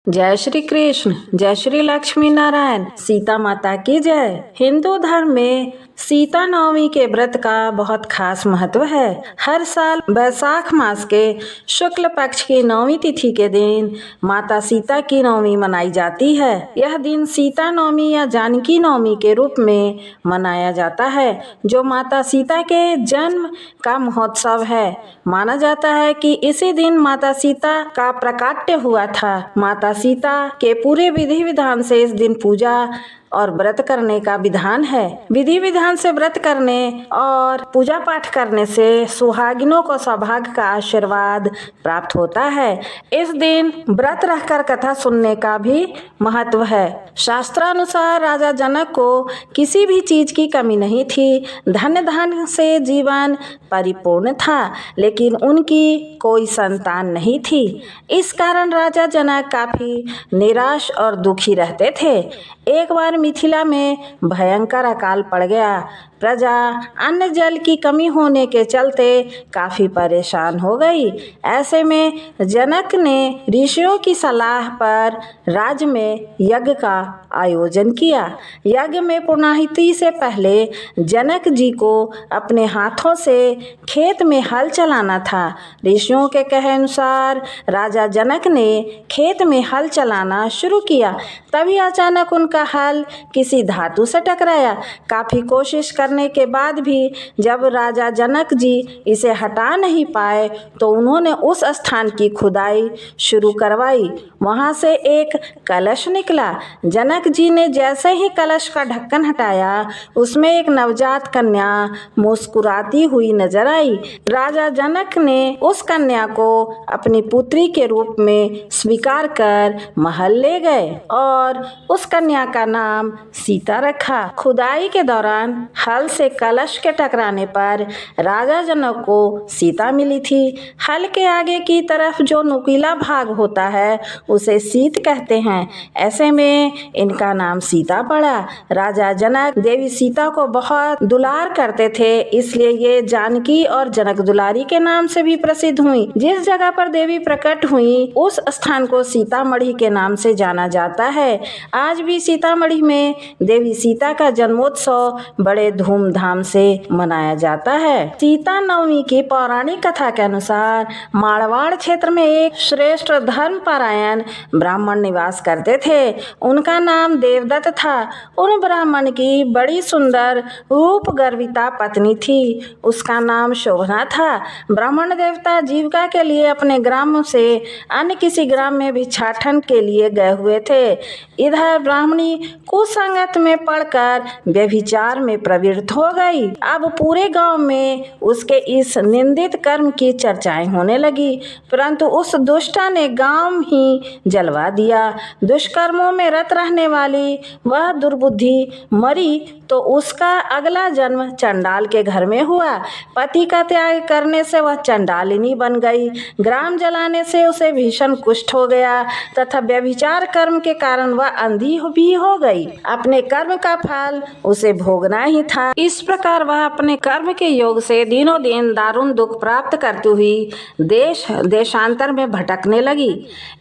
जय श्री कृष्ण, जय श्री लक्ष्मी नारायण। सीता माता की जय। हिंदू धर्म में सीता नवमी के व्रत का बहुत खास महत्व है। हर साल बैसाख मास के शुक्ल पक्ष की नवमी तिथि के दिन माता सीता की नवमी मनाई जाती है। यह दिन सीता नवमी या जानकी नवमी के रूप में मनाया जाता है, जो माता सीता के जन्म का महोत्सव है। माना जाता है कि इसी दिन माता सीता का प्राकट्य हुआ था। माता सीता के पूरे विधि विधान से इस दिन पूजा और व्रत करने का विधान है। विधि विधान से व्रत करने और पूजा पाठ करने से सुहागिनों को सौभाग्य का आशीर्वाद प्राप्त होता है। इस दिन व्रत रहकर कथा सुनने का भी महत्व है। शास्त्रानुसार राजा जनक को किसी भी चीज की कमी नहीं थी। धन धान से जीवन परिपूर्ण था, लेकिन उनकी कोई संतान नहीं थी। इस कारण राजा जनक काफी निराश और दुखी रहते थे। एक बार मिथिला में भयंकर अकाल पड़ गया। प्रजा अन्न जल की कमी होने के चलते काफी परेशान हो गई। ऐसे में जनक ने ऋषियों की सलाह पर राज्य में यज्ञ का आयोजन किया। यज्ञ में पूर्णाहुति से पहले जनक जी को अपने हाथों से खेत में हल चलाना था। ऋषियों के कहे अनुसार राजा जनक ने खेत में हल चलाना शुरू किया। तभी अचानक उनका हल किसी धातु से टकराया। काफी कोशिश करने के बाद भी जब राजा जनक जी इसे हटा नहीं पाए तो उन्होंने उस स्थान की खुदाई शुरू करवाई। वहां से एक कलश निकला। जनक जी ने जैसे ही कलश का ढक्कन हटाया, उसमें एक नवजात कन्या मुस्कुराती हुई नजर आई। राजा जनक ने उस कन्या को अपनी पुत्री के रूप में स्वीकार कर महल ले गए और उस कन्या का नाम सीता रखा। खुदाई के दौरान हल से कलश के टकराने पर राजा जनक को सीता मिली थी। हल के आगे की तरफ जो नुकीला भाग होता है उसे सीत कहते हैं। ऐसे में इनका नाम सीता पड़ा। राजा जनक देवी सीता को बहुत दुलार करते थे, इसलिए ये जानकी और जनक दुलारी के नाम से भी प्रसिद्ध हुई। जिस जगह पर देवी प्रकट हुई उस स्थान को सीतामढ़ी के नाम से जाना जाता है। आज भी सीतामढ़ी में देवी सीता का जन्मोत्सव बड़े धूमधाम से मनाया जाता है। सीता नवमी की पौराणिक कथा के अनुसार मारवाड़ क्षेत्र में एक श्रेष्ठ धर्मपरायण ब्राह्मण निवास करते थे। उनका नाम देवदत्त था। उन ब्राह्मण की बड़ी सुंदर रूप गर्विता पत्नी थी। उसका नाम शोभना था। ब्राह्मण देवता जीविका के लिए अपने ग्राम से अन्य किसी ग्राम में भिक्षाटन के लिए गए हुए थे। इधर ब्राह्मणी कुसंगत में पड़कर व्यभिचार में प्रवृत्त हो गई। अब पूरे गांव में उसके इस निंदित कर्म की चर्चाएं होने लगी, परंतु उस दुष्टा ने गांव ही जलवा दिया। दुष्कर्मों में रत रहने वाली वह दुर्बुद्धि मरी तो उसका अगला जन्म चंडाल के घर में हुआ। पति का त्याग करने से वह चंडालिनी बन गई। ग्राम जलाने से उसे भीषण कुष्ठ हो गया तथा व्यभिचार कर्म के कारण वह अंधी भी हो गई। अपने कर्म का फल उसे भोगना ही था। इस प्रकार वह अपने कर्म के योग से दिनों दिन दारुण दुख प्राप्त करती हुई देश देशांतर में भटकने लगी।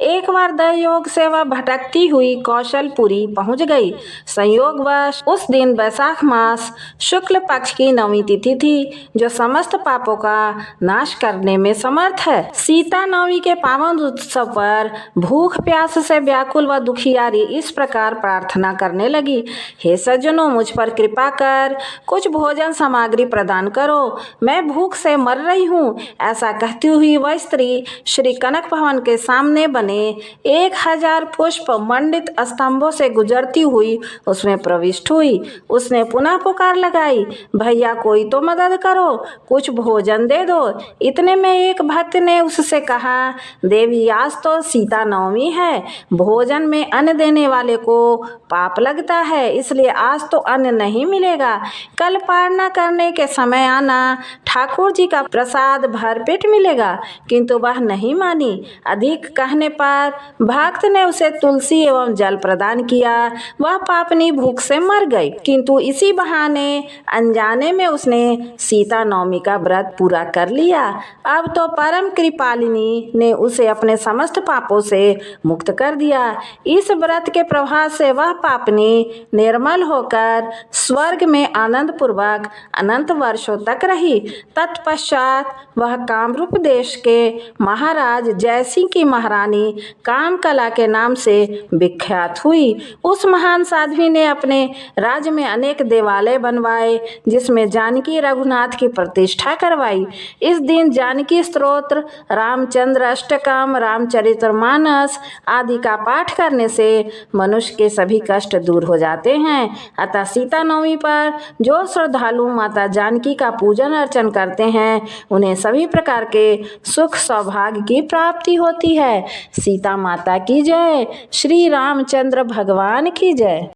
एक बार दैयोग से वह भटकती हुई कौशलपुरी पहुंच गई। संयोगवश उस दिन बैसाख मास शुक्ल पक्ष की नवमी तिथि थी, जो समस्त पापों का नाश करने में समर्थ है। सीता नवमी के पावन उत्सव पर भूख प्यास से व्याकुल व दुखियारी इस प्रकार प्रार्थना करने लगी। हे सज्जनों, मुझ पर कृपा कर कुछ भोजन सामग्री प्रदान करो, मैं भूख से मर रही हूँ। ऐसा कहती हुई वह स्त्री श्री कनक भवन के सामने बने 1000 पुष्प मंडित स्तंभों से गुजरती हुई उसमें प्रविष्ट हुई। उसने पुनः पुकार लगाई, भैया कोई तो मदद करो, कुछ भोजन दे दो। इतने में एक भक्त ने उससे कहा, देवी आज तो सीता नवमी है, भोजन में अन्न देने वाले को पाप लगता है, इसलिए आज तो अन्न नहीं मिलेगा, कल पारना करने के समय आना, ठाकुर जी का प्रसाद भरपेट मिलेगा। किंतु वह नहीं मानी। अधिक कहने पर भक्त ने उसे तुलसी एवं जल प्रदान किया। वह पापनी भूख से मर गई। किंतु इसी बहाने अनजाने में उसने सीता नवमी का व्रत पूरा कर लिया। अब तो परम कृपालिनी ने उसे अपने समस्त पापों से मुक्त कर दिया। इस व्रत के प्रभाव से वह पापनी निर्मल होकर स्वर्ग में आनंद पूर्वक अनंत वर्षों तक रही। तत्पश्चात वह कामरूप देश के महाराज जयसिंह की महारानी कामकला के नाम से विख्यात हुई। उस महान साध्वी ने अपने राज्य में अनेक देवालय बनवाए, जिसमें जानकी रघुनाथ की प्रतिष्ठा करवाई। इस दिन जानकी स्तोत्र, रामचंद्र अष्टकम, रामचरितमानस आदि का पाठ करने से मनुष्य के सभी कष्ट दूर हो जाते हैं। अतः सीता नवमी पर जो श्रद्धालु माता जानकी का पूजन अर्चन करते हैं, उन्हें सभी प्रकार के सुख सौभाग्य की प्राप्ति होती है। सीता माता की जय। श्री रामचंद्र भगवान की जय।